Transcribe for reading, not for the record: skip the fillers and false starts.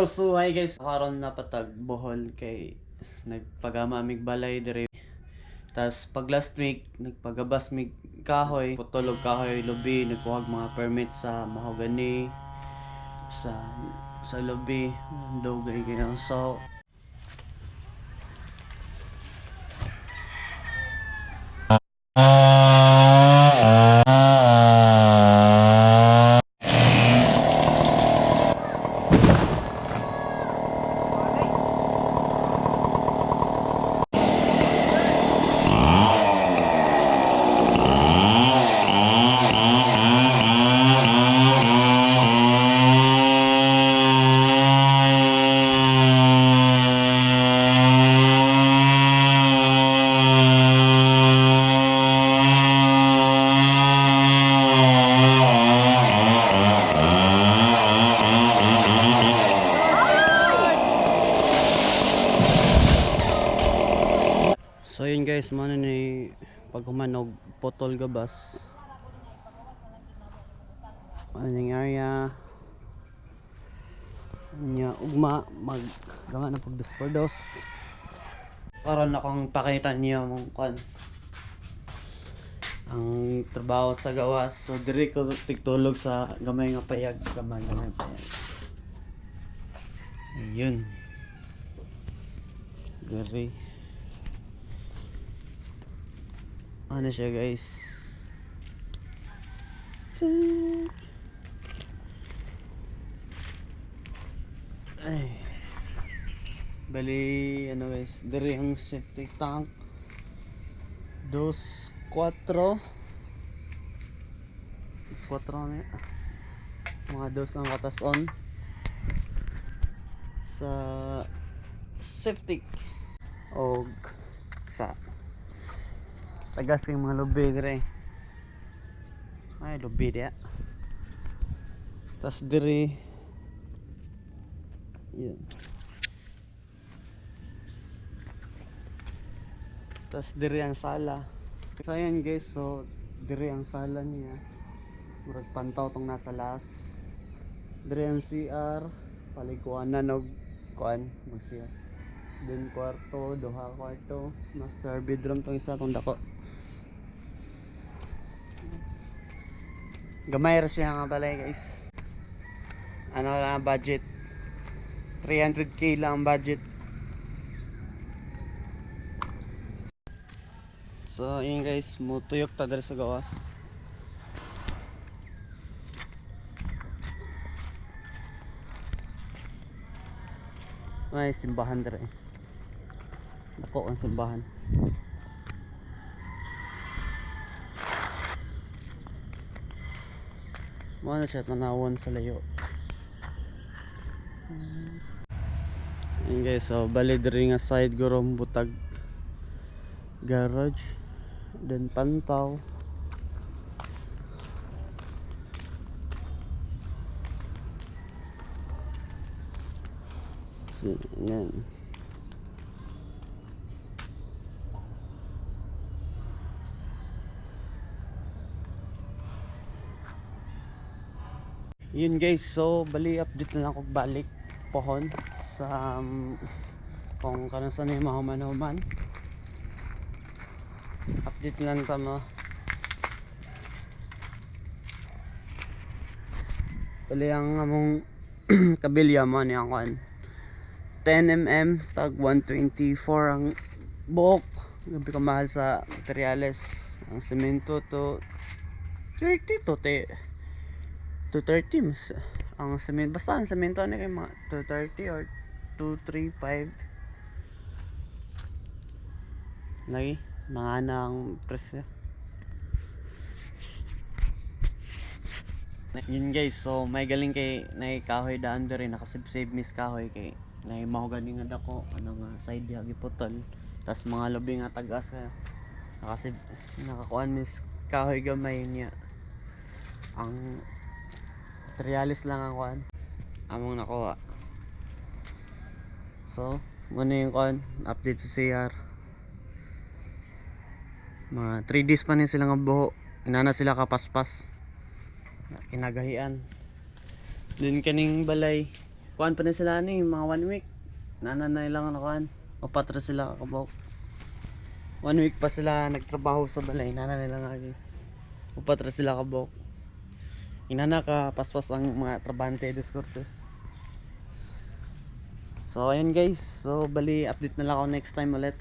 So hi guys, karon na patag Bohol kay nagpagama mig balay dire. Tas pag last week nagpagabas mig kahoy, putol og kahoy lubi, nagkuhag mga permit sa mahogany sa lubi, dugay ganyan. So So yun guys, mano ni paghumanog potol gabas. Ano yung area nya ugma maggama na pag dos karon akong pakita niya mong kan ang trabaho sa gawas. So diri ko tigtulog sa gamay nga payag, gamay payag. Ayun. Diri. Ano siya guys? Ay. Bali ano guys, diri ang septic tank. 2-4 na mga dos ang katas on sa septic og sa gas kay mga lubi dire. Ay lubi dia. Tas dire yun. Tas dire ang sala. So ayan guys, so dire ang sala niya. Murag pantaw tong nasa last. Dire ang CR, paliguanan og kuan mo siya. Then kwarto, duha kwarto, master bedroom tong isa tong dako. Gamay ra siya nga balay guys. Ano lang budget? 300k lang ang budget. So yun guys, mutuyok ta diri sa gawas. May simbahan diri. Dako ang simbahan. Mo na siya tanawon sa layo. Yun guys, so bali diri nga side gurong butag garage, then pantaw. So, yan. Yun guys, so bali update na lang kog balik pohon sa kung kano sa ni mahuman-human. Update lang tama. Bali ang among kabilya mo ni ang kuan 10mm tag 124 ang buok. Gabi ka mahal sa materials. Ang semento to 30 to 230 mas ang semento, basta ang semento ni kay mga 230 or 235 lagi mga nang presyo. Yun guys, so may galing kay nay kahoy daan diri, nakasave mis kahoy kay nay mahogany nga dako ano nga side hagi putol, tas mga lubi nga tagas ka nakasave, nakakuan mis kahoy gamay niya. Ang materialis lang ang kuan among nakuha. So muna yung kuan update sa CR. Mga 3 days pa ni sila nga buho, inana sila kapaspas kinagahian. Din kaning balay kuan pa na sila ni mga 1 week. Nananay lang na kuan. Upat ra sila kabok. 1 week pa sila nagtrabaho sa balay. Nananay lang lagi. Upat ra sila kabok. Inana ka paspas ang mga trabante Discortes. So ayun guys. So bali update na lang ako next time ulit.